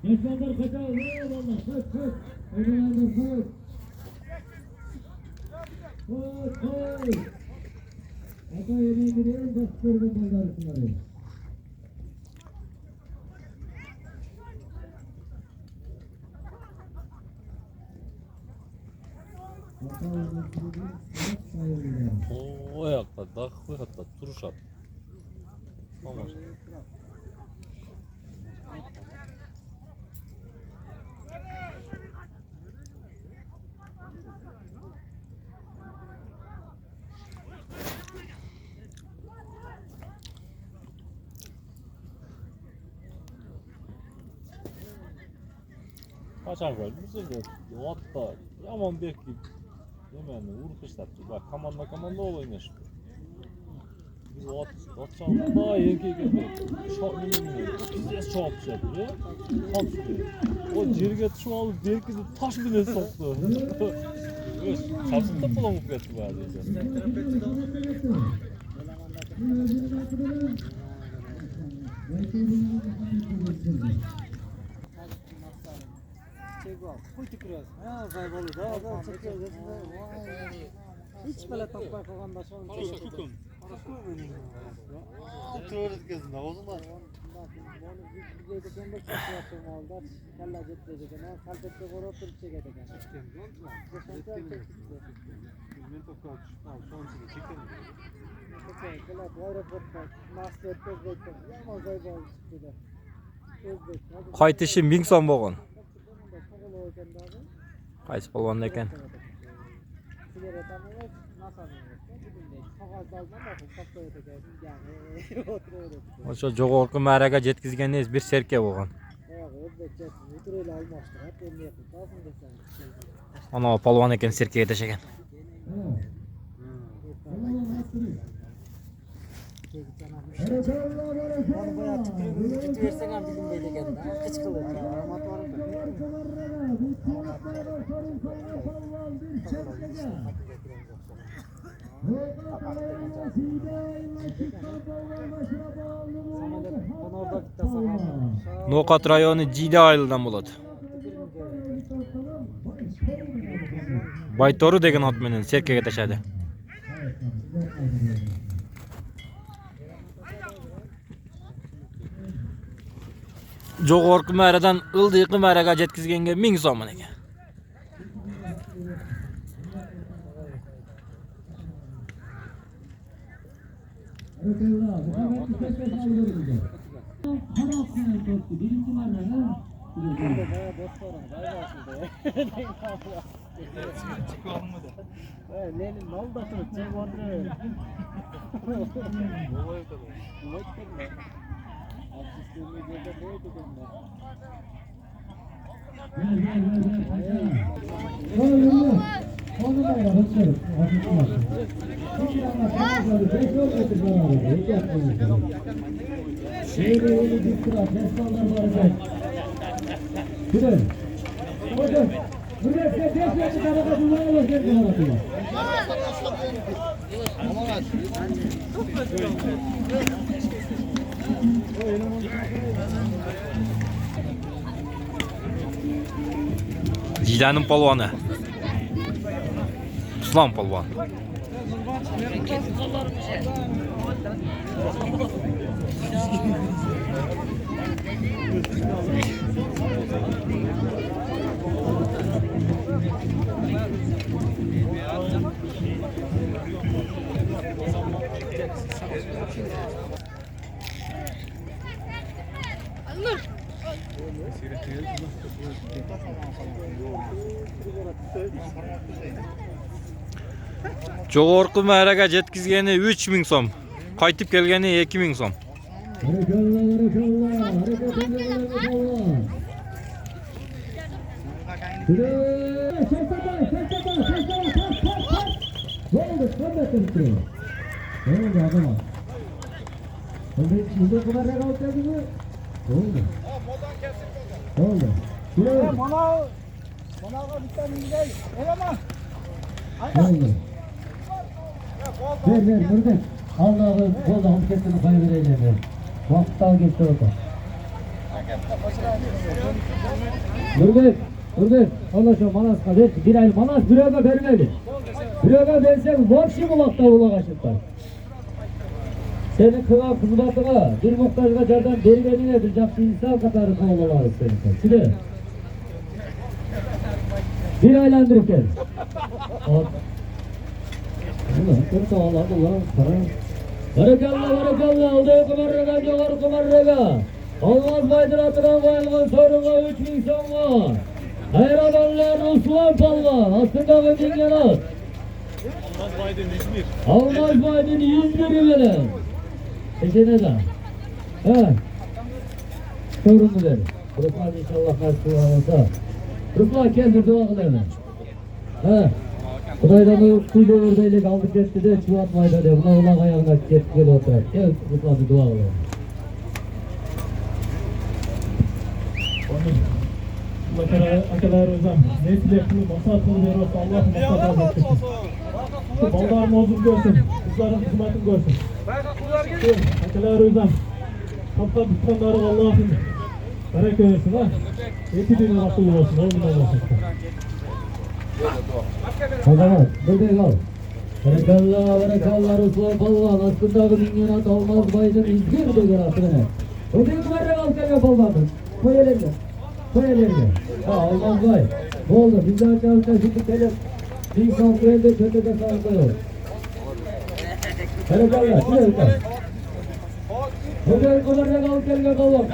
Geçmanlar kaçar. Eyvallah. Kaç. Oynayanlar kaç. Koy. Ata yemeğe girelim. Bastırdım bunları şunları. O ayakta, dağ hatta turuş at. Tamam. Kaçan var. Bizim de hatta yaman bekleyip yemeğini vurkuşlattı. Bak kamanda olaymış. Biz atacağım daha iyi geldi. Çok minimum. Biz çok yapıyor. Kapsıyor. O cirget şu an belki de taş bile soktu. Evet, çarşı da bulamuk etti bu halde. Hiç böyle toplar koyanda son şey yok. Tuvalet gezinde o zaman. Bizde de kendi yaptığım oldu. Kalla cepte de ne kalbette var oturup çekedi. Ben toplar çıkmam son sene çekelim. Peki, kala aeroportta master tezbekte. Yama zayıf çıktı. Qaytishi 1000 so'm bo'lgan. Qaysi polvon ekan? O'sha jo'g'orqi ma'raga yetkazganingiz bir serka bo'lgan. Ana polvon ekan serkaga tashagan. Onu bayağı tükürüğünü tütüversen hem bildim böyle geldi. Kıç kılır. No'qat rayoni Jida aylidan bo'ladi. Baytoru degan ot bilan serkaga tashadi. Jo'g'orqi ma'radan ildiqi ma'raga yetkazganga 1000 so'm ekan. Lenin mal da tutup çek onu. Jidaning polvoni. Islom polvon. Jo'g'orqi ma'raga yetkazgani 3000 so'm. Qaytib kelgani 2000 so'm. Manavga bir tane indey. Eleman. Ver Nurdet. Allah'ım kolda hareketini kaybedeceğim. Vakıttan geçti orada. Nurdet. Allah şu manas kader. Bir ay manas bir öge vermedi. Bir öge versem vapşi bulakta bulak aşıklar. Senin kılan kızmatına bir muhtaçla cardan bergenine bir capsı insan katarı kovalaları senin. Şimdi. Bir aylandırırken. Allah para. Barakallah aldığı kumarraga yoğur kumarraga. Olmaz baydır atıran bayılgın soruna 3000 son var. Hayradanlar Osman Palva aslında bin yanar. Olmaz Baydın İzmir. Olmaz baydın 100 veren. Eşene de. He. Sorunu ver. Ruslan inşallah karşılığı olsa. Ruslan kendi dua kılayım. He. Kudaydan o kuyda ördeyle kaldık gitti de çuvatmaydı de buna ulan ayağına gitti gel oturar. Gel Ruslan bir dua kılayım. Akalar özlem. Nesile kulu masa atını veriyorsa Allah masa atını versin. Baldarım ozum görsün. Kızların hizmetin görsün. Akalar özlem. Kapta tutkanları Allah'ın bereket versin ha. Hepiniz akıllı olsun. Oğlum olmasın. O zaman burada kal. Barakallah Ruslan Palvan aslında binyanat olmaz baydın İzmir de gel aslında. O da kumarra kalkan yapalmadın. Koy ellerine. Koy ellerine. Ha olmaz bay. Ne oldu? Biz daha çalışacağız. Şimdi gelip bir santriyelde kötüde sağlıklı. Barakallah. Şuraya kal. Bugün kumarra kalkan yapalım.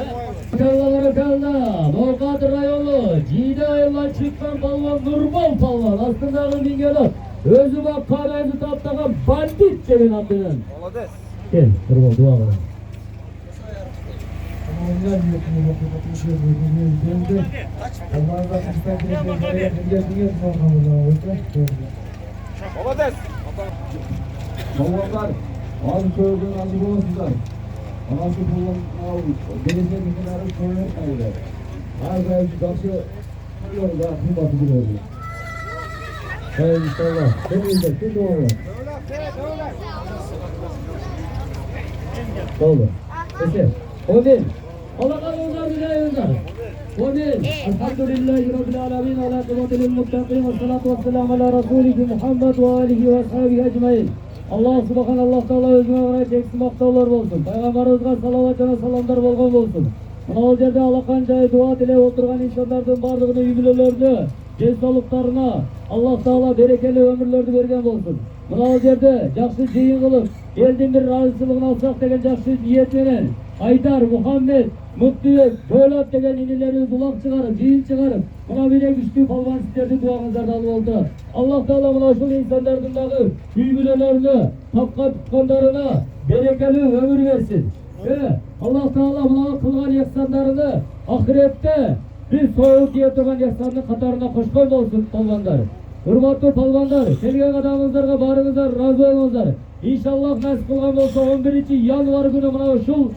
Barakallah. Volkat rayonu. Cide ayılan çıktan palvan Nurbol palvan. Aslında binyanat. Özü bak parayı taptakan bandit senin adının. Gel, Nurbol dua var. Balonlar, ağzı soyulduğun ağzı boğazlar. Anası bulun, denize gittiler, soyuyor kaydı. Her belki karşı yolda bir batı gidiyordu. Hayır inşallah, senin de doğru. Doğru. Peki, o değil. Allah yollar bize yollar. O değil. Elhamdülillahi Rabbil alemin. Ala kıvatilil muttaqin. Ve salatu ve selamu ala Resulü Muhammed ve alihi ve sahibi ecmain. Allah subhanallah Teala özüne göre çeksin maktalar olsun. Peygamberimizge salavatına salamlar bolgan olsun. Mınal jerde alakan jayı dua dile oturgan insanlardan bardığını yübülelerini, cesoluklarına Allah Teala berekeli ömürlerini bergen olsun. Mınal jerde jakşı jıyın kılıp, elden bir razısılığını alsak degen jakşı niyet menen Aydar, Muhammed, Mutluyuk, Bölap degen inileri bulak çıkarıp, jıyın çıkarıp, buna bile güçlü palvan sizlerdi duanızlardan alıp oldu. Allah Teala buna şu insanlardan dağı, ülgülelerini, tapka tutkanlarına berekeli ömür versin. Ve Allah Teala buna kılgan yaksanlarını ahirette bir soğuk yetirgen yaksanının katarına koşkan olsun palvanlar. Hürmatlı palvanlar, kelgen adamızlarga barыңızlar, razı olыңızlar. İnşallah nasip kılgan olsa 11. yanvar günü buna şul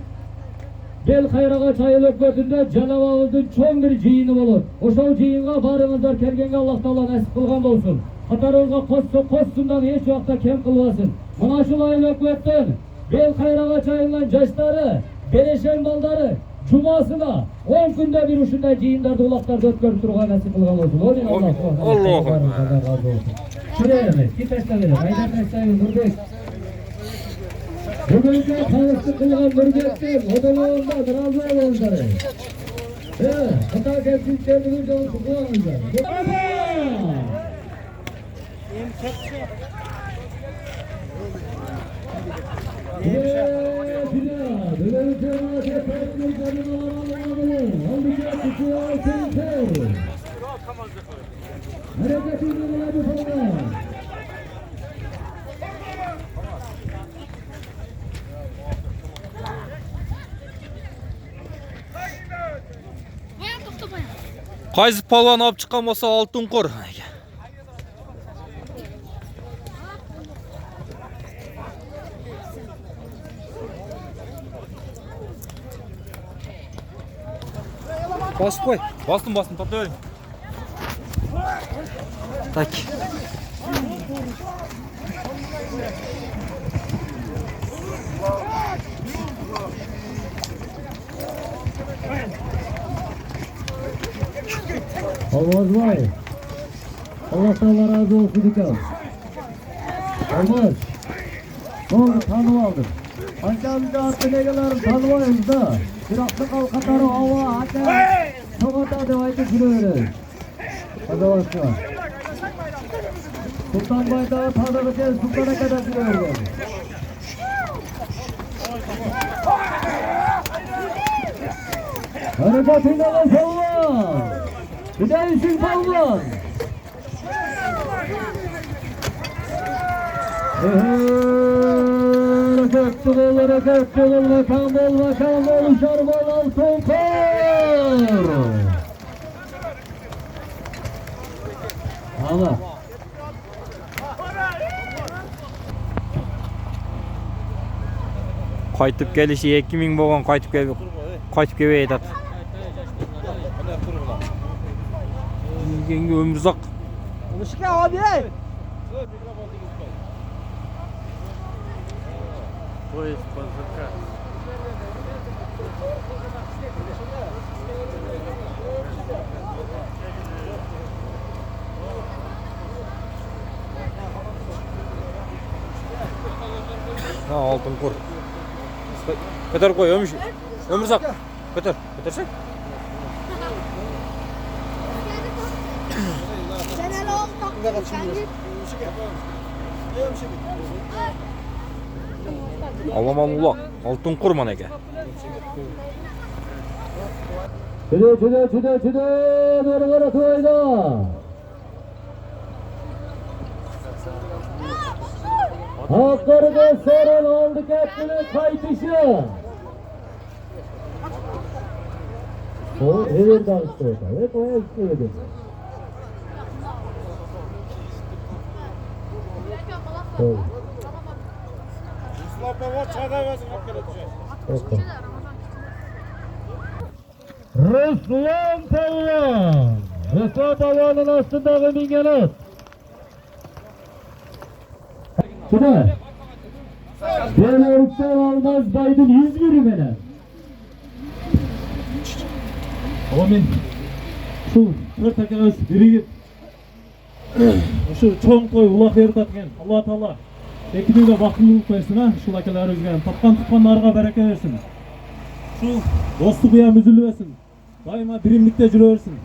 Bel Hayraga çayıl ökbetinde Cenab-ı çoğun bir jıyını olur. Oşol jıyınga barыңızlar kelgenge Allah Teala nasip kılgan olsun. Katarınızga koşsundan hiç vaqta kem kılmasın. Mına şul ayıl ökbetten Bel Hayraga çayılan jaşları, bereşen balları Cumasına 10 günde bir uşunday jıyındardı ulaktardı ötkörüp turgan nasip kılgan olsun. Olin Allah razı olsun. Şuraya mı? Git taşla verin. Aydan taşlayın Nurbek. Bugünce tanıştık kılgan Nurbek'tim. Odalarında razı olunları. Hata kepsizlerini bir olsun kullanınca. Qaysi polvon olib chiqqan bo'lsa oltin qo'r. Bosib qo'y. Bosdim, toplayvering. Tak. Olmazbay. Allah'tan Allah razı olsun dikkat. Olmaz. Doğru tanım aldım. Hatta bize artık ne kadar tanımayız da. Bir hafta kalkatarı hava hatta. Çok hata devaydı şuraya. Hadi başla. Sultan Baydağı tanıdığı Sultan'a kadar şuraya. Harekatıyla da savunma. Bir de işin savunma. Harekatlı bol, harekatlı bol, bakan bol, uçar bol, altın kor. Ama. Qaytib kelishi 2000 bo'lgan qaytib kelib aytadi. Yengenge Umrzoq. Oluşka abi. Ha, altın kur. Ko'tarib qo'y, Umrzoq. Ko'tarsang. Alamanullah, altın kur mana aka. Tüde, nereye koyda? Haklarında sorun aldık hepsinin kaytışı. O evir danıştı orada. Hep o evir. Evet. Ruslan Tavan. Ruslan Tavan'ın aslında mingen at. Şuna. Ben oruktan almaz baydın 100 biri bana. Amin. Şu dört akınız birigip şu çoğun koy ulaq verip atken Allah Taala ekibine bakımlılık versin ha şu akalar özgen tapkan tutkanlarga bereke versin. Şu dostluk uyam üzülmesin. Daima birimlikte жүрөөрсүн.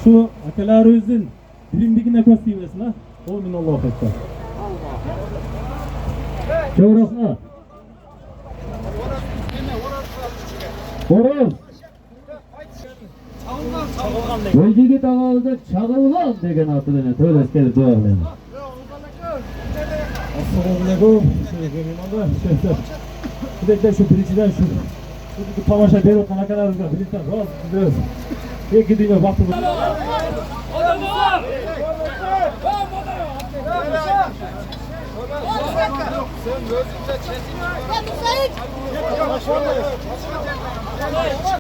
Şu akalarыбыздын birimligine көстөйбөсүn ha. Amin Allahu Ekber. Çoğrasına. Horoz. Önceki dağıldı çağılan degen atıdığını tövleskeli duvarlayın. Assalamualaikum. Şurada şu biriciden şu tamaşa beri otlan akalarımızda birlikten razı ediyoruz. İyi dünya baktığımız. Sen